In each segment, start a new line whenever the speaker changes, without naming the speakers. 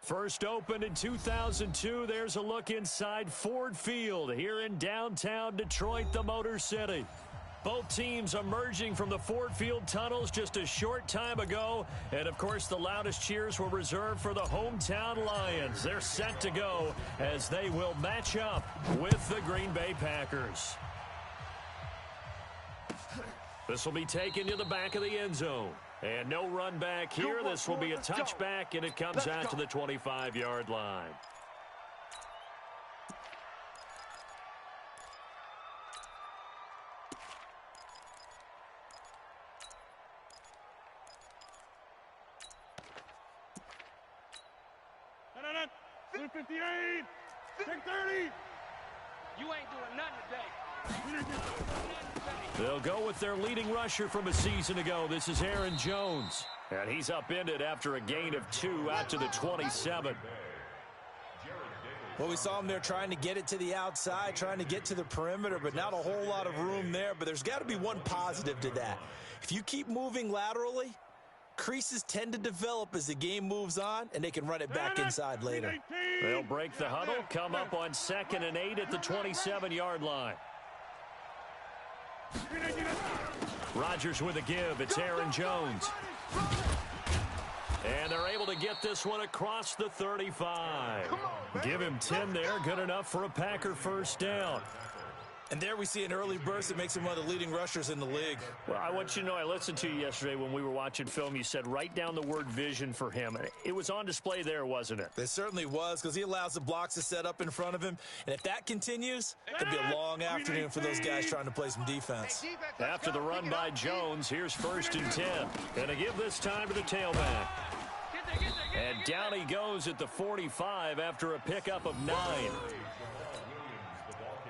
First opened in 2002, there's a look inside Ford Field here in downtown Detroit, the Motor City. Both teams emerging from the Ford Field tunnels just a short time ago. And, of course, the loudest cheers were reserved for the hometown Lions. They're set to go as they will match up with the Green Bay Packers. This will be taken to the back of the end zone. And no run back here. This will be a touchback, and it comes out to the 25-yard line.
No. 58, 630. You ain't doing nothing today.
They'll go with their leading rusher from a season ago. This is Aaron Jones. And he's upended after a gain of 2 out to the 27.
Well, we saw him there trying to get it to the outside, trying to get to the perimeter, but not a whole lot of room there. But there's got to be one positive to that. If you keep moving laterally, creases tend to develop as the game moves on, and they can run it back inside later.
They'll break the huddle, come up on 2nd and 8 at the 27-yard line. Rodgers with a give. It's Aaron Jones. And they're able to get this one across the 35. Give him 10 there. Good enough for a Packer first down.
And there we see an early burst that makes him one of the leading rushers in the league.
Well, I want you to know, I listened to you yesterday when we were watching film. You said write down the word vision for him. It was on display there, wasn't it?
It certainly was, because he allows the blocks to set up in front of him. And if that continues, it could be a long afternoon for those guys trying to play some defense.
After the run by Jones, here's 1st and 10. And to give this time to the tailback. And down he goes at the 45 after a pickup of 9.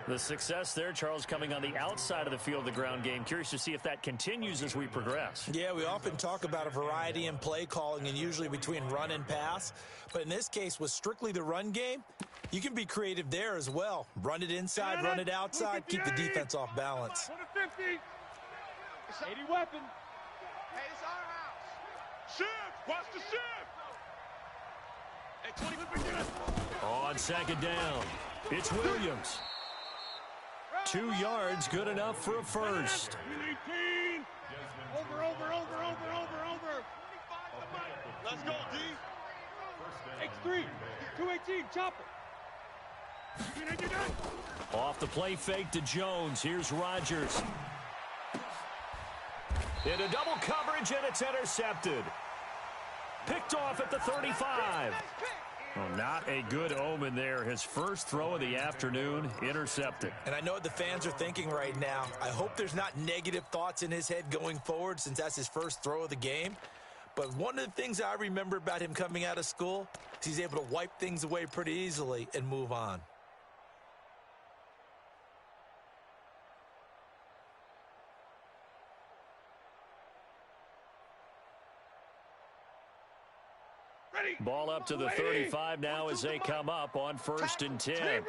The success there, Charles, coming on the outside of the field of the ground game. Curious to see if that continues as we progress.
Yeah, we often talk about a variety in play calling and usually between run and pass. But in this case, with strictly the run game, you can be creative there as well. Run it inside, run it outside, keep the defense off balance.
50. 80 weapon. Hey, it's our house. Shift. Watch the shift. Hey, 20.
On 2nd down, it's Williams. 2 yards, good enough for a first.
18. Over. Let's go, D. X3. 218, chopper.
Off the play fake to Jones. Here's Rodgers. Into double coverage, and it's intercepted. Picked off at the 35. Well, not a good omen there. His first throw of the afternoon, intercepted.
And I know what the fans are thinking right now. I hope there's not negative thoughts in his head going forward since that's his first throw of the game. But one of the things I remember about him coming out of school is he's able to wipe things away pretty easily and move on.
Ball up to the 35 now as they come up on 1st and 10.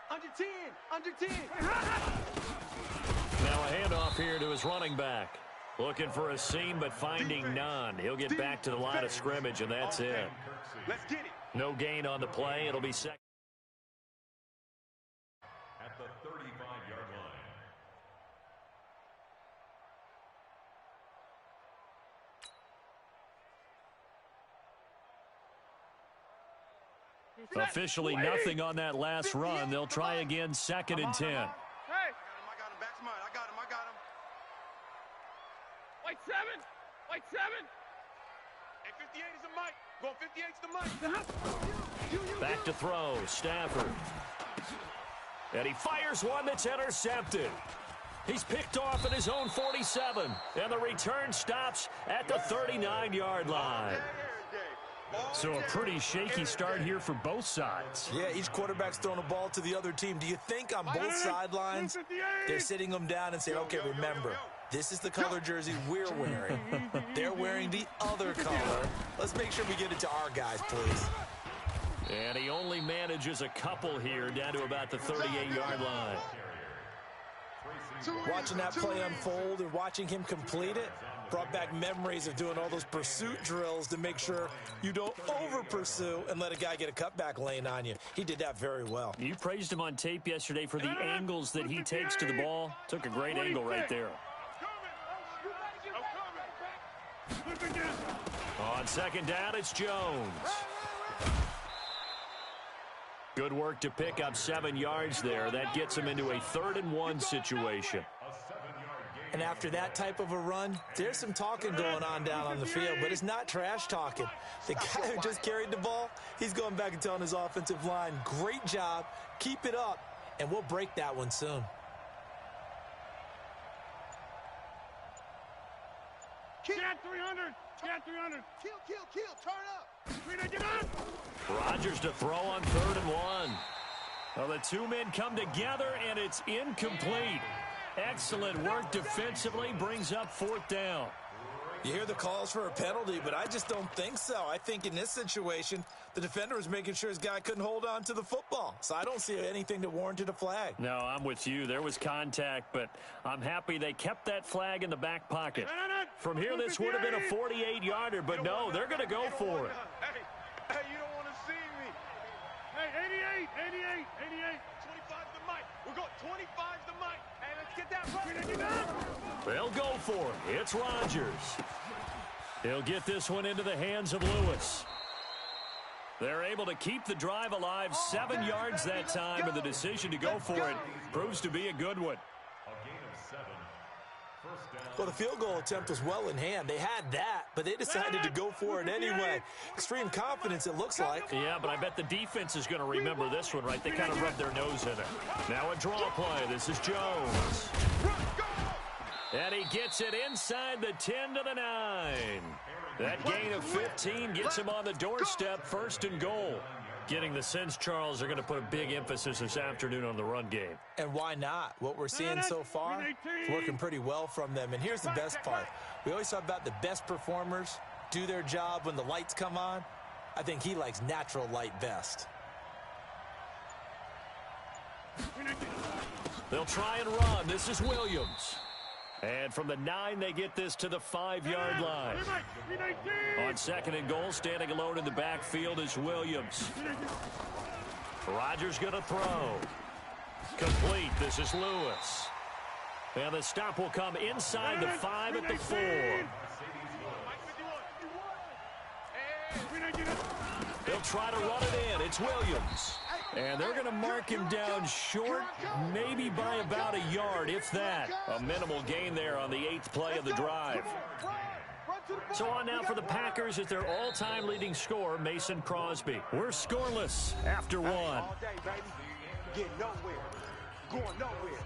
Under 10.
Now a handoff here to his running back. Looking for a seam, but finding none. He'll get back to the line of scrimmage, and that's it.
Let's get it.
No gain on the play. It'll be second.
At the 35-yard line.
Officially nothing on that last run. They'll try again 2nd and 10.
Hey. I got him. Back to mine. I got him. White 7. And 58 is the mic. Going 58 is the mic.
Back to throw. Stafford. And he fires one that's intercepted. He's picked off at his own 47. And the return stops at the 39-yard line. So a pretty shaky start here for both sides.
Yeah, each quarterback's throwing a ball to the other team. Do you think on both sidelines they're sitting them down and saying, okay, remember, this is the color jersey we're wearing. They're wearing the other color. Let's make sure we get it to our guys, please.
And he only manages a couple here down to about the 38-yard line.
Watching that play unfold and watching him complete it, Brought back memories of doing all those pursuit drills to make sure you don't over-pursue and let a guy get a cutback lane on you. He did that very well.
You praised him on tape yesterday for the angles that he takes to the ball. Took a great angle right there. On second down, it's Jones. Good work to pick up 7 yards there. That gets him into a 3rd-and-1 situation.
And after that type of a run, there's some talking going on down on the field, but it's not trash talking. The guy who just carried the ball, he's going back and telling his offensive line, great job, keep it up, and we'll break that one soon.
Get 300. Get 300. Kill. Turn up.
Rodgers to throw on 3rd-and-1. Well, the 2 men come together, and it's incomplete. Excellent work defensively, brings up 4th down.
You hear the calls for a penalty, but I just don't think so. I think in this situation, the defender was making sure his guy couldn't hold on to the football. So I don't see anything that warranted a flag.
No, I'm with you. There was contact, but I'm happy they kept that flag in the back pocket. From here, this would have been a 48-yarder, but no, they're going to go for it.
Hey, you don't want to see me. Hey, 88. 25 to Mike. We're going 25 to Mike. Hey, let's get that right.
They'll go for it. It's Rodgers. He'll get this one into the hands of Lewis. They're able to keep the drive alive, 7 yards that time, and the decision to go for it proves to be a good one.
A gain of 7. First down.
Well, the field goal attempt was well in hand. They had that, but they decided to go for it anyway. Extreme confidence, it looks like.
Yeah, but I bet the defense is going to remember this one, right? They kind of rubbed their nose in it. Now a draw play. This is Jones. And he gets it inside the 10 to the 9. That gain of 15 gets him on the doorstep, 1st and goal. Getting the sense, Charles, they're going to put a big emphasis this afternoon on the run game.
And why not? What we're seeing so far is working pretty well from them. And here's the best part. We always talk about the best performers do their job when the lights come on. I think he likes natural light best.
They'll try and run. This is Williams. And from the 9, they get this to the 5-yard line. On 2nd and goal, standing alone in the backfield is Williams. Rodgers going to throw. Complete. This is Lewis. And the stop will come inside the 5 at the 4. They'll try to run it in. It's Williams. And they're going to mark him down short, maybe by about a yard, if that. A minimal gain there on the 8th play of the drive. So on now for the Packers as their all-time leading scorer, Mason Crosby. We're scoreless after 1.
All day, baby. Get nowhere. Going nowhere.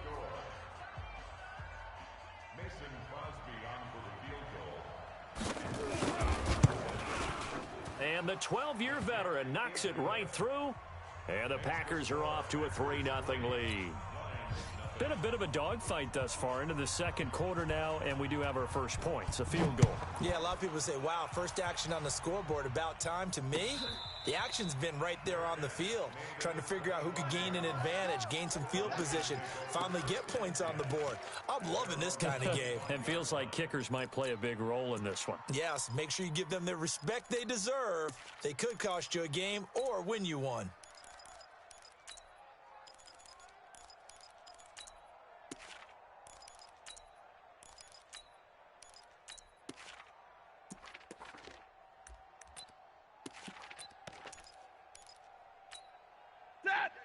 Mason Crosby on for the field goal.
And the 12-year veteran knocks it right through. And the Packers are off to a 3-0 lead. Been a bit of a dogfight thus far into the 2nd quarter now, and we do have our first points, a field goal.
Yeah, a lot of people say, wow, first action on the scoreboard, about time. To me, the action's been right there on the field, trying to figure out who could gain an advantage, gain some field position, finally get points on the board. I'm loving this kind of game.
It feels like kickers might play a big role in this one.
Yes, make sure you give them the respect they deserve. They could cost you a game or win you one.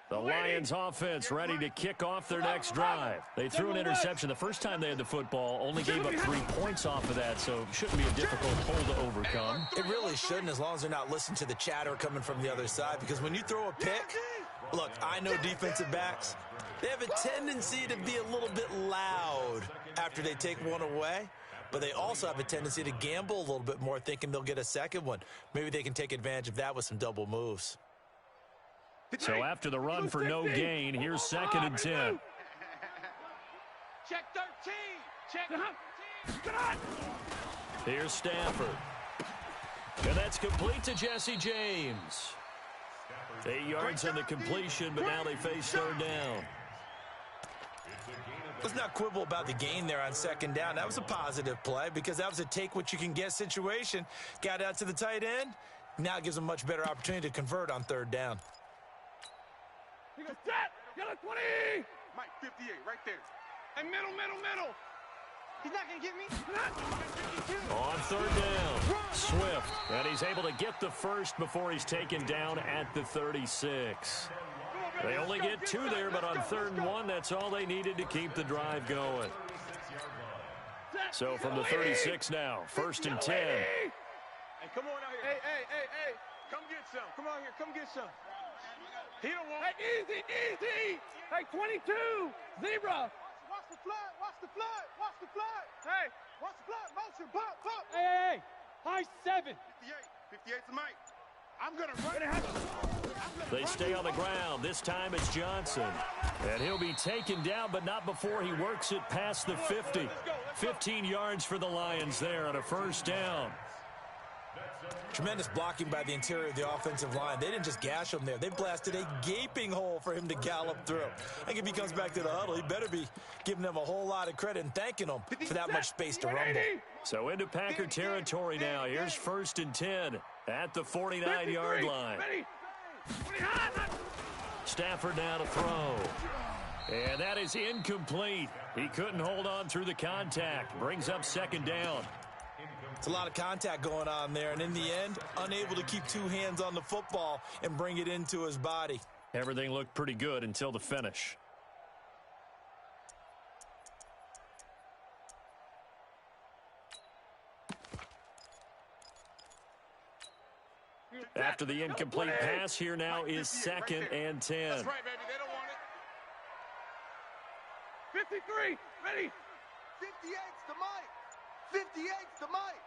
The Lions offense ready to kick off their next drive. They threw an interception the first time they had the football, only gave up 3 points off of that, so it shouldn't be a difficult hole to overcome.
It really shouldn't, as long as they're not listening to the chatter coming from the other side, because when you throw a pick, look, I know defensive backs, they have a tendency to be a little bit loud after they take one away, but they also have a tendency to gamble a little bit more, thinking they'll get a second one. Maybe they can take advantage of that with some double moves.
So after the run for no gain, here's 2nd and 10.
Check 13. Check 13.
Here's Stafford. And that's complete to Jesse James. 8 yards on the completion, but now they face 3rd down.
It's a gain of
Let's not quibble about the gain there on second down. That was a positive play because that was a take-what-you-can-get situation. Got out to the tight end. Now it gives them a much better opportunity to convert on third down.
He goes, set! Get a 20! Mike, 58, right there. And middle. He's not going to get me.
On third down, Swift. And he's able to get the first before he's taken down at the 36. They only get 2 there, but on third and 1, that's all they needed to keep the drive going. So from the 36 now, first and 10.
Hey, come on out here. Hey. Come get some. Come on here. Come get some. He don't want. Hey, easy. Hey, 22. Zebra. Watch the flood. Hey, watch the flood. Motion. Pop. Hey. High 7. 58's the mic. I'm going to run it.
They stay on the ground. This time it's Johnson. And he'll be taken down, but not before he works it past the 50. 15 yards for the Lions there on a first down.
Tremendous blocking by the interior of the offensive line. They didn't just gash him there. They blasted a gaping hole for him to gallop through. I think if he comes back to the huddle, he better be giving them a whole lot of credit and thanking them for that much space to rumble.
So into Packer territory now. Here's first and 10 at the 49-yard line. Stafford now to throw. And that is incomplete. He couldn't hold on through the contact. Brings up second down.
It's a lot of contact going on there, and in the end, unable to keep 2 hands on the football and bring it into his body.
Everything looked pretty good until the finish. After the incomplete pass, here now is second and 10.
That's right, baby. They don't want it. 53. Ready. 58's the mic. 58's the mic.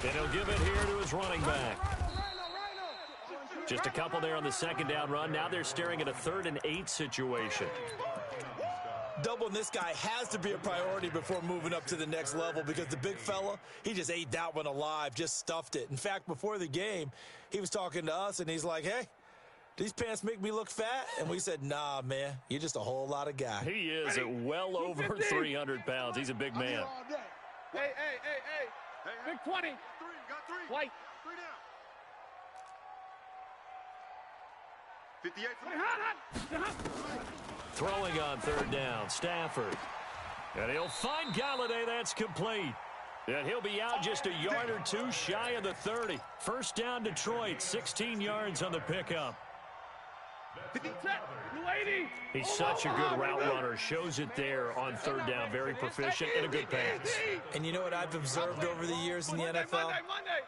And he'll give it here to his running back. Just a couple there on the second down run. Now they're staring at a 3rd and 8 situation.
Doubling this guy has to be a priority before moving up to the next level because the big fella, he just ate that one alive, just stuffed it. In fact, before the game, he was talking to us, and he's like, hey, these pants make me look fat? And we said, nah, man, you're just a whole lot of guy.
He is at well over 300 pounds. He's a big man.
Hey. Big 20. Got 3. White. 3 down. 58.
Throwing on third down, Stafford. And he'll find Galladay. That's complete. And he'll be out just a yard or 2 shy of the 30. First down, Detroit, 16 yards on the pickup. He's such a good route runner. Shows it there on third down. Very proficient and a good pass.
And you know what I've observed over the years in the NFL?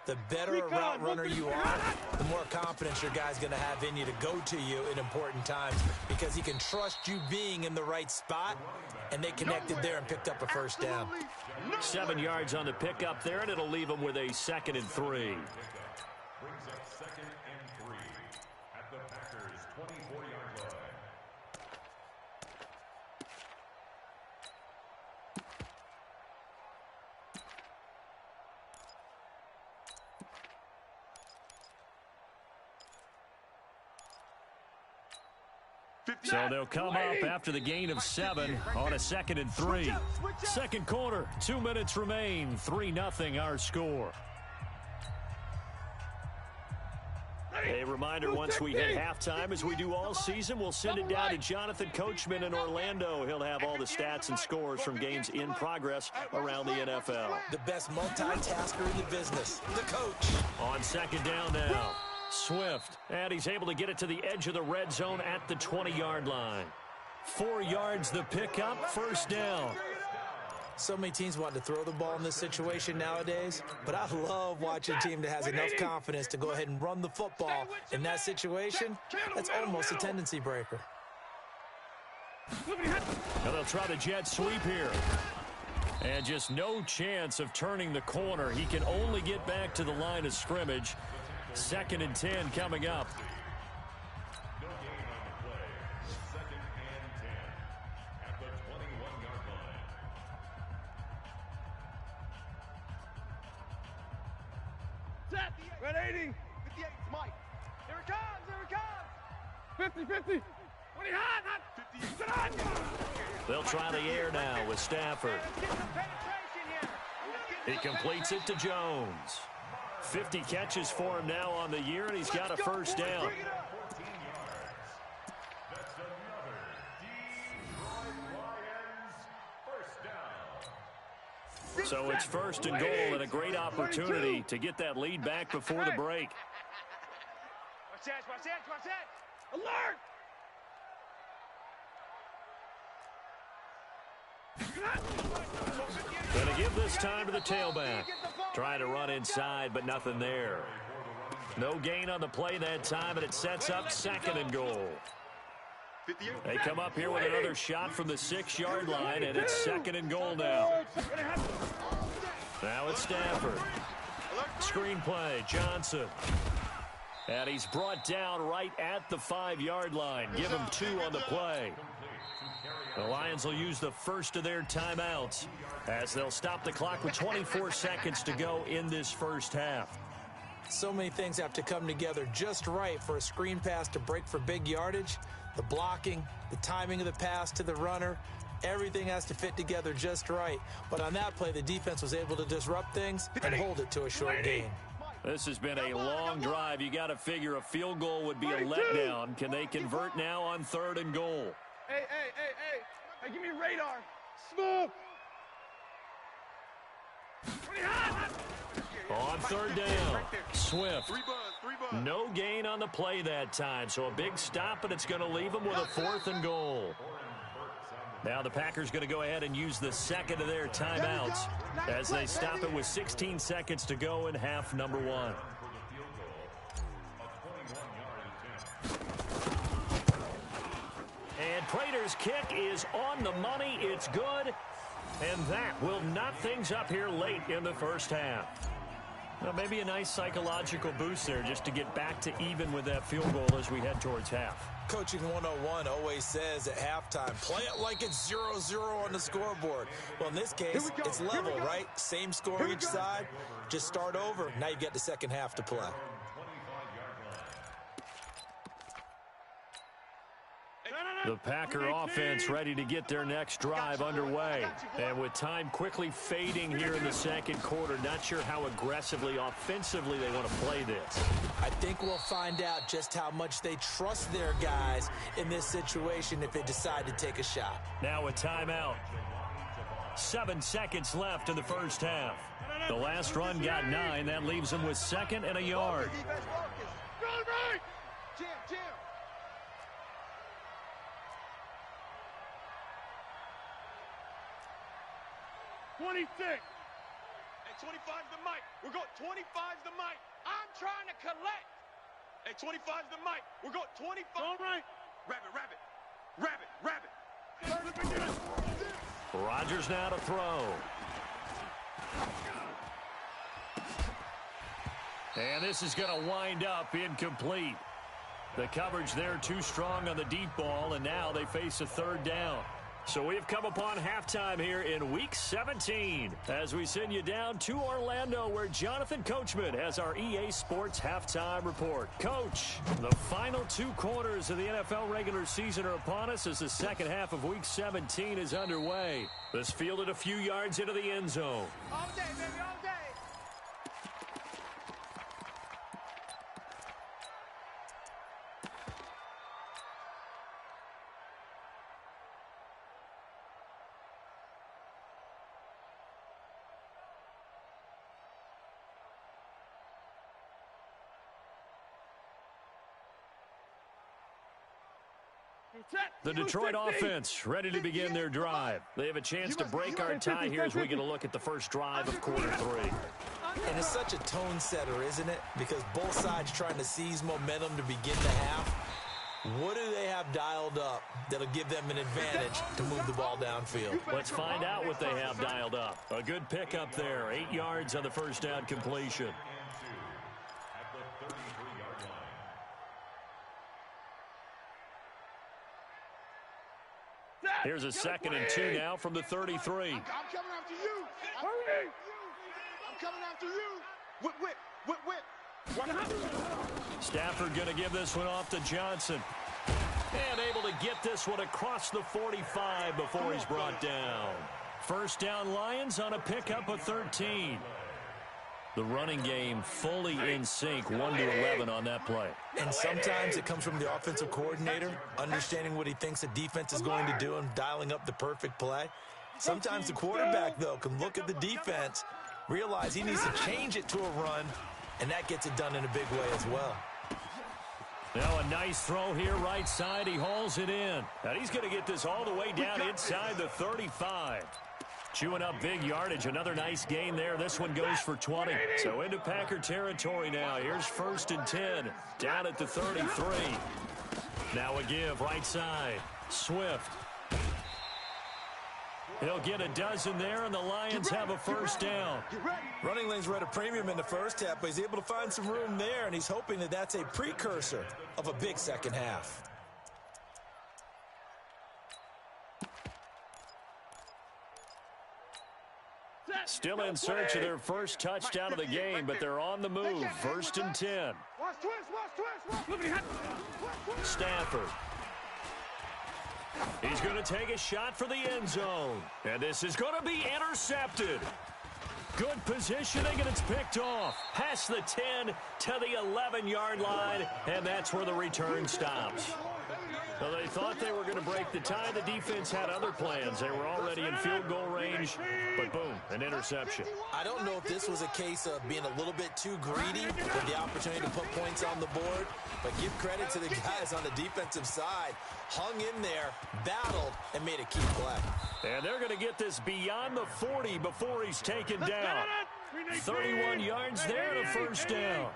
The better a route runner you are, the more confidence your guy's going to have in you to go to you in important times because he can trust you being in the right spot, and they connected there and picked up a first down.
7 yards on the pickup there, and it'll leave him with a 2nd and 3. So they'll come up after the gain of 7 on a 2nd and 3. Second quarter, 2 minutes remain. 3-0 our score. A reminder, once we hit halftime, as we do all season, we'll send it down to Jonathan Coachman in Orlando. He'll have all the stats and scores from games in progress around the NFL.
The best multitasker in the business, the coach.
On second down now. Swift, and he's able to get it to the edge of the red zone at the 20-yard line. 4 yards the pickup, first down.
So many teams want to throw the ball in this situation nowadays, but I love watching a team that has enough confidence to go ahead and run the football. In that situation, that's almost a tendency breaker.
And they'll try the jet sweep here. And just no chance of turning the corner. He can only get back to the line of scrimmage. 2nd and 10 coming up.
No gain on the play. 2nd and 10 at the 21-yard line.
Set. Red 80. 58's Mike. Here it comes. 50. 20 hot.
They'll try the air now with Stafford. He completes it to Jones. 50 catches for him now on the year, and he's got a first down. So it's first and goal, and a great opportunity to get that lead back before the break.
Watch that, watch that, watch that. Alert!
Going to give this time to the tailback. Trying to run inside, but nothing there. No gain on the play that time, and it sets up second and goal. They come up here with another shot from the 6-yard line, and it's second and goal now. Now it's Stafford. Screen play, Johnson. And he's brought down right at the 5-yard line. Give him 2 on the play. The Lions will use the first of their timeouts as they'll stop the clock with 24 seconds to go in this first half.
So many things have to come together just right for a screen pass to break for big yardage. The blocking, the timing of the pass to the runner, everything has to fit together just right. But on that play, the defense was able to disrupt things and hold it to a short gain.
This has been a long drive. You got to figure a field goal would be a letdown. Can they convert now on third and goal?
Hey, give me radar. Smoke.
On third down, Swift. No gain on the play that time, so a big stop, and it's going to leave them with a fourth and goal. Now the Packers going to go ahead and use the second of their timeouts as they stop it with 16 seconds to go in half number 1. And Prater's kick is on the money. It's good. And that will knot things up here late in the first half. Well, maybe a nice psychological boost there just to get back to even with that field goal as we head towards half.
Coaching 101 always says at halftime, play it like it's 0-0 on the scoreboard. Well, in this case, it's level, right? Same score each side. Just start over. Now you get the second half to play.
The Packer offense ready to get their next drive underway. And with time quickly fading here in the second quarter, not sure how aggressively, offensively they want to play this.
I think we'll find out just how much they trust their guys in this situation if they decide to take a shot.
Now a timeout. 7 seconds left in the first half. The last run got 9. That leaves them with second and a yard.
Jam. 26. Hey, 25's the mic. We're going 25's the mic. I'm trying to collect. Hey, 25's the mic. We're going 25. All right. Rabbit.
Rodgers now to throw. And this is going to wind up incomplete. The coverage there too strong on the deep ball, and now they face a third down. So we've come upon halftime here in Week 17 as we send you down to Orlando where Jonathan Coachman has our EA Sports Halftime Report. Coach, the final 2 quarters of the NFL regular season are upon us as the second half of Week 17 is underway. This fielded a few yards into the end zone.
All day, baby, all day.
The Detroit offense ready to begin their drive. They have a chance to break our tie here as we get a look at the first drive of quarter 3.
And it's such a tone setter, isn't it? Because both sides trying to seize momentum to begin the half. What do they have dialed up that'll give them an advantage to move the ball downfield?
Let's find out what they have dialed up. A good pickup there. 8 yards on the first down completion. Here's a 2nd and 2 now from the 33.
I'm coming after you. Hurry! I'm coming after you. Whip.
Stafford going to give this one off to Johnson. And able to get this one across the 45 before he's brought down. First down Lions on a pickup of 13. The running game fully in sync, 1-11 on that play.
And sometimes it comes from the offensive coordinator, understanding what he thinks the defense is going to do and dialing up the perfect play. Sometimes the quarterback, though, can look at the defense, realize he needs to change it to a run, and that gets it done in a big way as well.
Now a nice throw here right side. He hauls it in. And he's going to get this all the way down inside the 35. Chewing up big yardage. Another nice gain there. This one goes for 20. So into Packer territory now. Here's 1st and 10. Down at the 33. Now a give right side. Swift. He'll get a dozen there, and the Lions have a first down.
Running lanes were at a premium in the first half, but he's able to find some room there, and he's hoping that that's a precursor of a big second half.
Still in search of their first touchdown of the game, but they're on the move. 1st and 10. Stafford. He's going to take a shot for the end zone. And this is going to be intercepted. Good positioning, and it's picked off. Past the 10 to the 11-yard line, and that's where the return stops. So they thought they were going to break the tie. The defense had other plans. They were already in field goal range, but boom, an interception.
I don't know if this was a case of being a little bit too greedy with the opportunity to put points on the board, but give credit to the guys on the defensive side. Hung in there, battled, and made a key play.
And they're going to get this beyond the 40 before he's taken down. 31 yards there and a first down.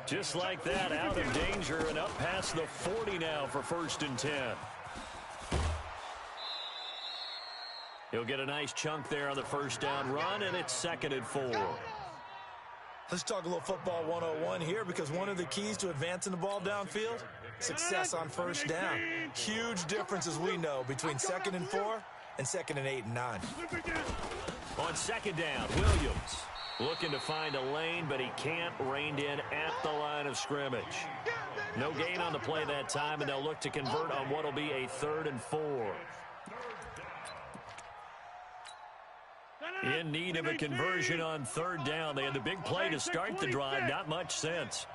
Just like that, out of danger and up past the 40 now for 1st and 10. He'll get a nice chunk there on the first down run, and it's 2nd and 4.
Let's talk a little football 101 here, because one of the keys to advancing the ball downfield, success on first down. Huge difference, as we know, between 2nd and 4 and 2nd and 8 and 9.
On 2nd down, Williams looking to find a lane, but he can't. Reined in at the line of scrimmage. No gain on the play that time, and they'll look to convert on what will be a 3rd and 4. In need of a conversion on 3rd down. They had the big play to start the drive. Not much sense.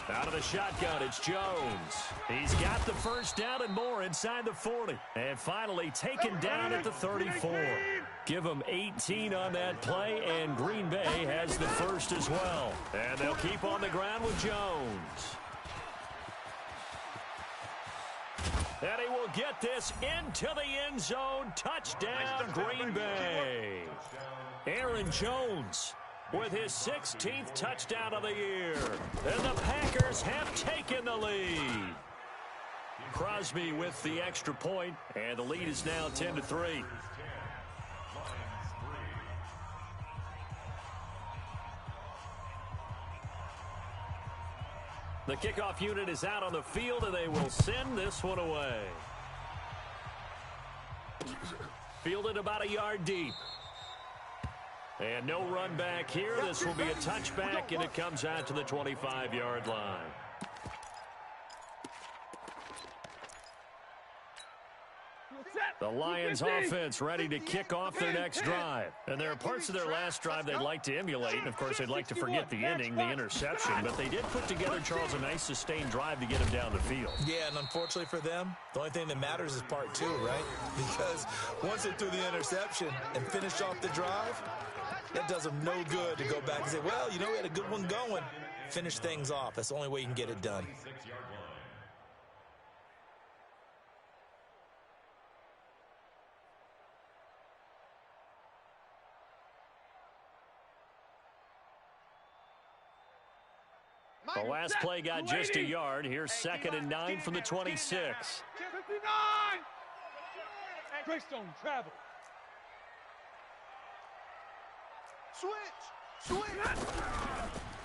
Out of the shotgun, it's Jones. He's got the first down and more inside the 40. And finally taken down at the 34. Give them 18 on that play, and Green Bay has the first as well. And they'll keep on the ground with Jones. And he will get this into the end zone. Touchdown, Green Bay. Aaron Jones with his 16th touchdown of the year. And the Packers have taken the lead. Crosby with the extra point, and the lead is now 10-3. The kickoff unit is out on the field, and they will send this one away. Fielded about a yard deep. And no run back here. This will be a touchback, and it comes out to the 25-yard line. The Lions offense ready to kick off their next drive. And there are parts of their last drive they'd like to emulate. And, of course, they'd like to forget the ending, the interception. But they did put together, Charles, a nice sustained drive to get him down the field.
Yeah, and unfortunately for them, the only thing that matters is part 2, right? Because once they threw the interception and finished off the drive, that does them no good to go back and say, well, you know, we had a good one going. Finish things off. That's the only way you can get it done.
The last play got just a yard. Here's 2nd and 9 from the 26.
59! Greystone travel. Switch!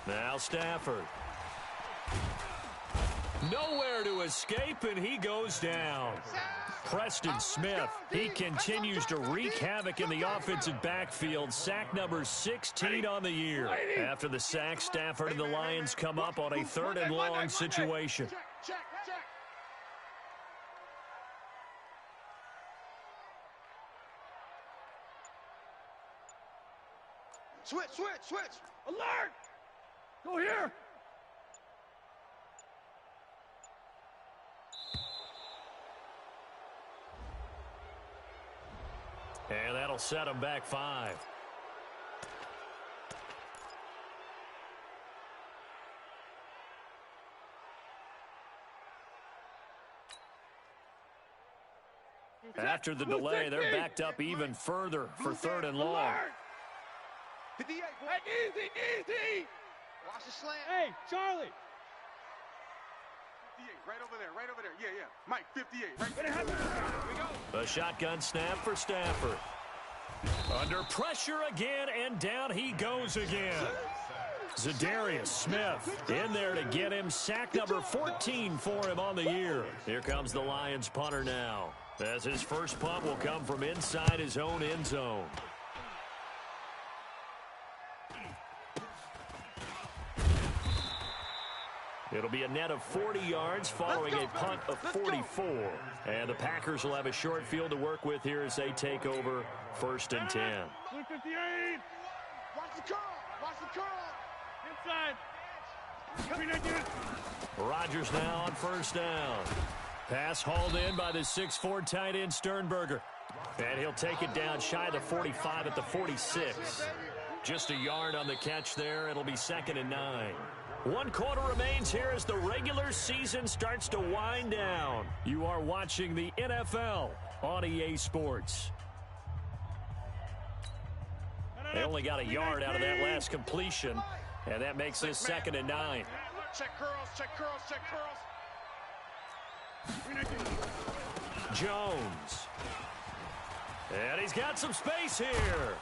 Now Stafford. Nowhere to escape, and he goes down. Preston Smith, he continues to wreak havoc in the offensive backfield. Sack number 16 on the year. After the sack, Stafford and the Lions come up on a 3rd and long situation.
Switch. Alert! Go here!
And that'll set him back 5. After the delay, they're backed up even further for 3rd and long.
58, hey, easy! Watch the slant. Hey, Charlie! 58, right over there. Yeah. Mike, 58, right there. Here we go.
A shotgun snap for Stafford. Under pressure again, and down he goes again. Zadarius Smith in there to get him. Sack number 14 for him on the year. Here comes the Lions punter now, as his first punt will come from inside his own end zone. It'll be a net of 40 yards following a punt of 44. And the Packers will have a short field to work with here as they take over 1st and 10.
58. Watch the curl. Inside.
Rodgers now on 1st down. Pass hauled in by the 6'4" tight end Sternberger. And he'll take it down shy of the 45 at the 46. Just a yard on the catch there. It'll be 2nd and 9. 1 quarter remains here as the regular season starts to wind down. You are watching the NFL on EA Sports. They only got a yard out of that last completion, and that makes this 2nd and 9.
Check curls.
Jones. And he's got some space here.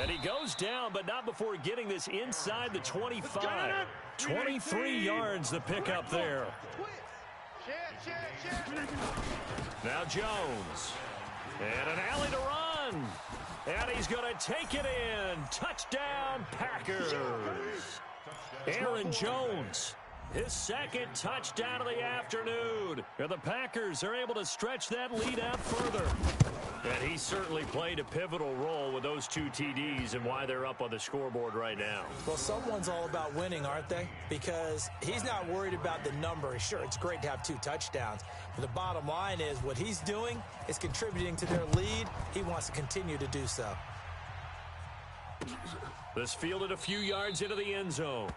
And he goes down, but not before getting this inside the 25. 23 yards the pickup there. Now Jones. And an alley to run. And he's going to take it in. Touchdown, Packers. Aaron Jones, his 2nd touchdown of the afternoon. And the Packers are able to stretch that lead out further. And he certainly played a pivotal role with those 2 TDs and why they're up on the scoreboard right now.
Well, someone's all about winning, aren't they? Because he's not worried about the number. Sure, it's great to have 2 touchdowns. But the bottom line is what he's doing is contributing to their lead. He wants to continue to do so.
This fielded a few yards into the end zone.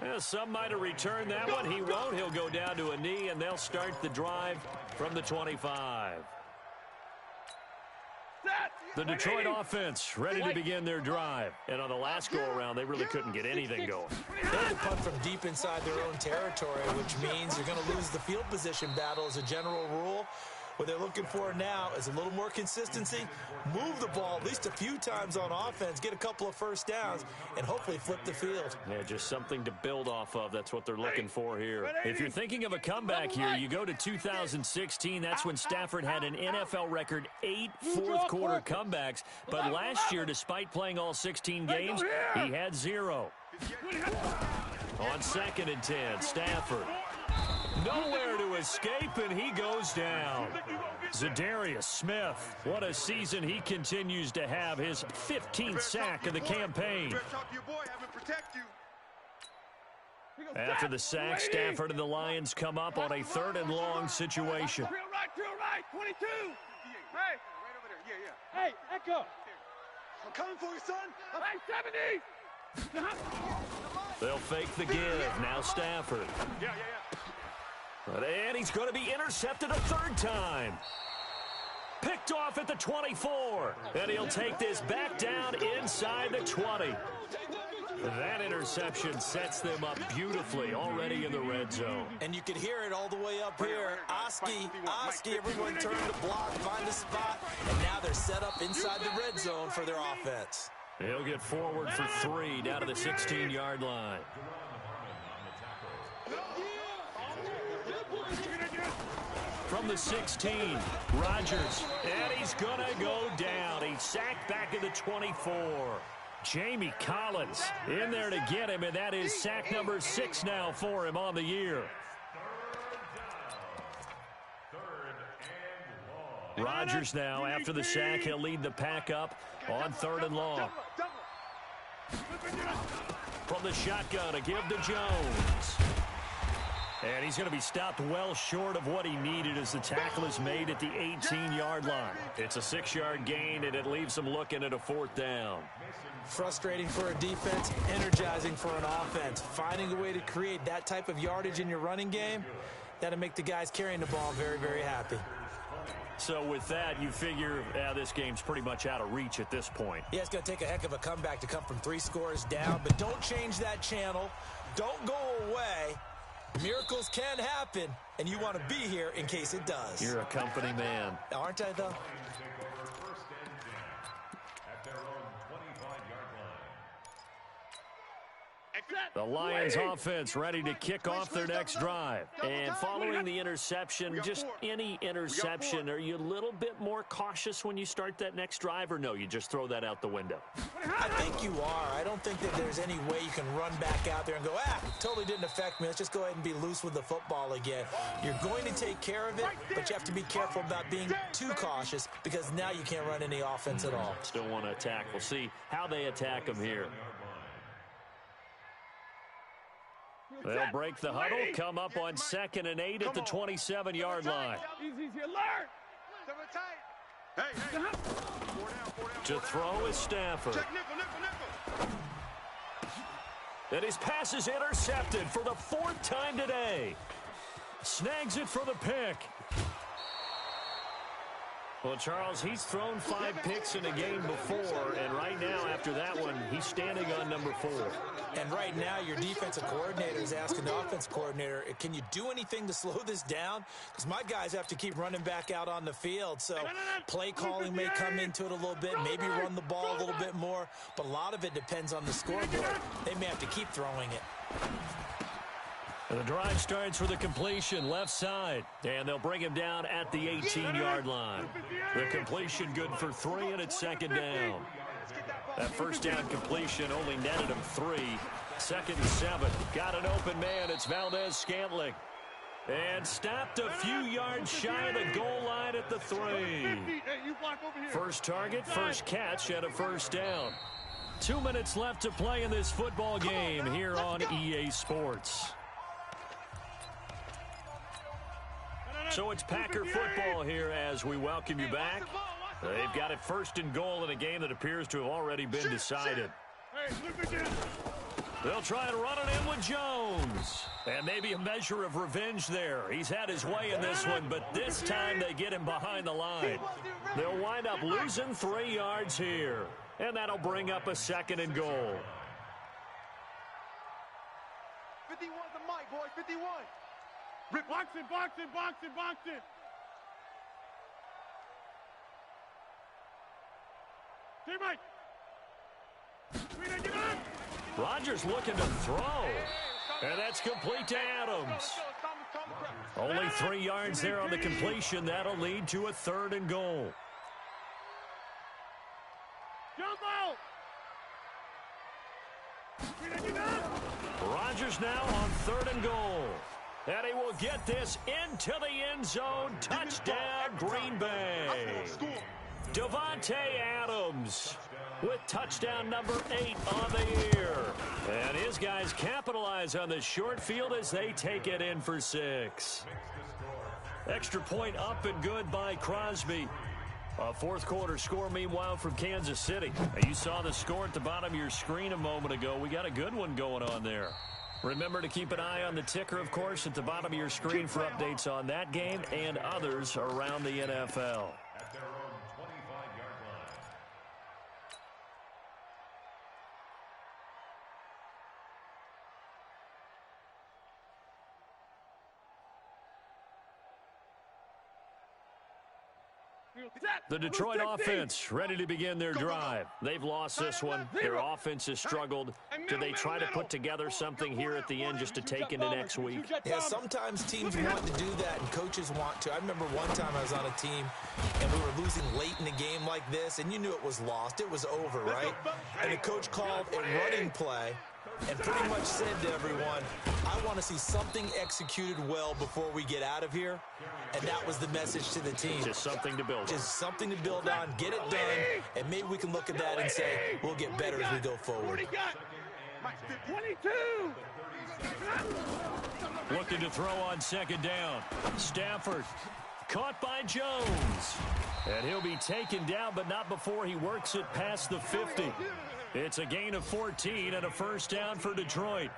Well, some might have returned that one. He won't. He'll go down to a knee, and they'll start the drive from the 25. The Detroit offense ready to begin their drive. And on the last go-around, they really couldn't get anything going.
They had to punt from deep inside their own territory, which means you're going to lose the field position battle as a general rule. What they're looking for now is a little more consistency, move the ball at least a few times on offense, get a couple of 1st downs, and hopefully flip the field.
Yeah, just something to build off of. That's what they're looking for here. If you're thinking of a comeback here, you go to 2016. That's when Stafford had an NFL record 8 fourth-quarter comebacks. But last year, despite playing all 16 games, he had 0. On 2nd and 10, Stafford. Nowhere to escape, and he goes down. Zadarius Smith, what a season he continues to have, his 15th sack of the campaign. After the sack, Stafford and the Lions come up on a 3rd and long situation.
Drill right, 22. Hey, right over there. Yeah. Hey, Echo. I'm coming for you, son. Hey, 70.
They'll fake the give. Now Stafford.
Yeah.
And he's going to be intercepted a 3rd time. Picked off at the 24. And he'll take this back down inside the 20. That interception sets them up beautifully already in the red zone.
And you can hear it all the way up here. Oski, everyone turned to block, find a spot, and now they're set up inside the red zone for their offense.
He'll get forward for 3 down to the 16-yard line. from the 16. Rodgers, and he's going to go down. He's sacked back at the 24. Jamie Collins in there to get him, and that is sack number 6 now for him on the year. Rodgers now, after the sack, he'll lead the pack up on 3rd and long. From the shotgun, a give to Jones. And he's going to be stopped well short of what he needed as the tackle is made at the 18-yard line. It's a 6-yard gain, and it leaves him looking at a 4th down.
Frustrating for a defense, energizing for an offense. Finding a way to create that type of yardage in your running game, that'll make the guys carrying the ball very, very happy.
So with that, you figure this game's pretty much out of reach at this point.
Yeah, it's going to take a heck of a comeback to come from 3 scores down, but don't change that channel. Don't go away. Miracles can happen, and you want to be here in case it does.
You're a company man.
Aren't I, though?
The Lions offense ready to kick off their next drive. And following the interception, just any interception, are you a little bit more cautious when you start that next drive, or no, you just throw that out the window?
I think you are. I don't think that there's any way you can run back out there and go, totally didn't affect me. Let's just go ahead and be loose with the football again. You're going to take care of it, but you have to be careful about being too cautious because now you can't run any offense at all.
Still want to attack. We'll see how they attack them here. They'll break the huddle, come up on 2nd and 8 at the 27-yard line. To throw is Stafford. And his pass is intercepted for the 4th time today. Snags it for the pick. Well, Charles, he's thrown 5 picks in a game before, and right now, after that one, he's standing on number 4.
And right now, your defensive coordinator is asking the offense coordinator, can you do anything to slow this down? Because my guys have to keep running back out on the field. So play calling may come into it a little bit, maybe run the ball a little bit more, but a lot of it depends on the scoreboard. They may have to keep throwing it.
And the drive starts with a completion left side, and they'll bring him down at the 18-yard line. The completion good for 3, and it's 2nd down. That first down completion only netted him 3. 2nd and 7. Got an open man. It's Valdez-Scantling. And stopped a few yards shy of the goal line at the 3. First target, first catch, and a 1st down. 2 minutes left to play in this football game here on EA Sports. So it's Packer football here as we welcome you back. They've got it 1st and goal in a game that appears to have already been decided. They'll try and run it in with Jones. And maybe a measure of revenge there. He's had his way in this one, but this time they get him behind the line. They'll wind up losing 3 yards here. And that'll bring up a 2nd and goal.
51's the mic, boy, 51. Box it, box it, box it, box it. Mike.
Rodgers looking to throw. And that's complete to Adams. Only 3 yards there on the completion. That'll lead to a 3rd and goal. Rodgers now on 3rd and goal. And he will get this into the end zone. Touchdown, Green Bay. Devontae Adams with touchdown number 8 on the year. And his guys capitalize on the short field as they take it in for 6. Extra point up and good by Crosby. A 4th quarter score, meanwhile, from Kansas City. Now, you saw the score at the bottom of your screen a moment ago. We got a good one going on there. Remember to keep an eye on the ticker, of course, at the bottom of your screen for updates on that game and others around the NFL. The Detroit offense ready to begin their drive. They've lost this one. Their offense has struggled. Do they try to put together something here at the end just to take into next week?
Yeah, sometimes teams want to do that and coaches want to. I remember one time I was on a team and we were losing late in a game like this, and you knew it was lost. It was over, right? And the coach called a running play and pretty much said to everyone, I want to see something executed well before we get out of here. And that was the message to the team.
Just something to build on.
Just something to build on, get it done, and maybe we can look at that and say, we'll get better as we go forward.
22.
Looking to throw on second down. Stafford caught by Jones. And he'll be taken down, but not before he works it past the 50. It's a gain of 14 and a first down for Detroit.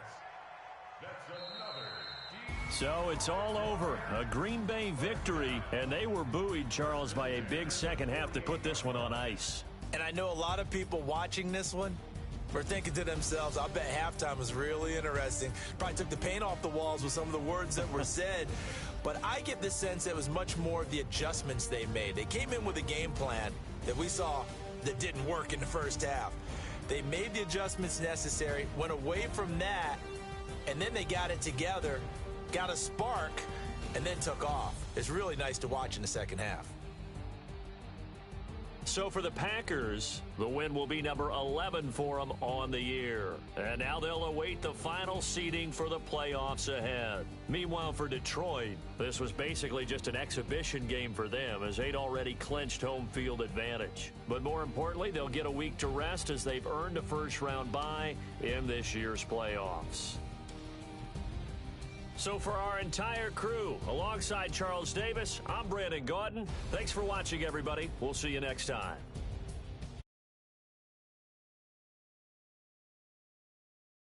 So it's all over. A Green Bay victory, and they were buoyed, Charles, by a big second half to put this one on ice.
And I know a lot of people watching this one were thinking to themselves, I bet halftime was really interesting. Probably took the paint off the walls with some of the words that were said. But I get the sense it was much more of the adjustments they made. They came in with a game plan that we saw that didn't work in the first half. They made the adjustments necessary, went away from that, and then they got it together, got a spark, and then took off. It's really nice to watch in the second half.
So for the Packers, the win will be number 11 for them on the year. And now they'll await the final seeding for the playoffs ahead. Meanwhile, for Detroit, this was basically just an exhibition game for them as they'd already clinched home field advantage. But more importantly, they'll get a week to rest as they've earned a first-round bye in this year's playoffs. So for our entire crew, alongside Charles Davis, I'm Brandon Gautin. Thanks for watching, everybody. We'll see you next time.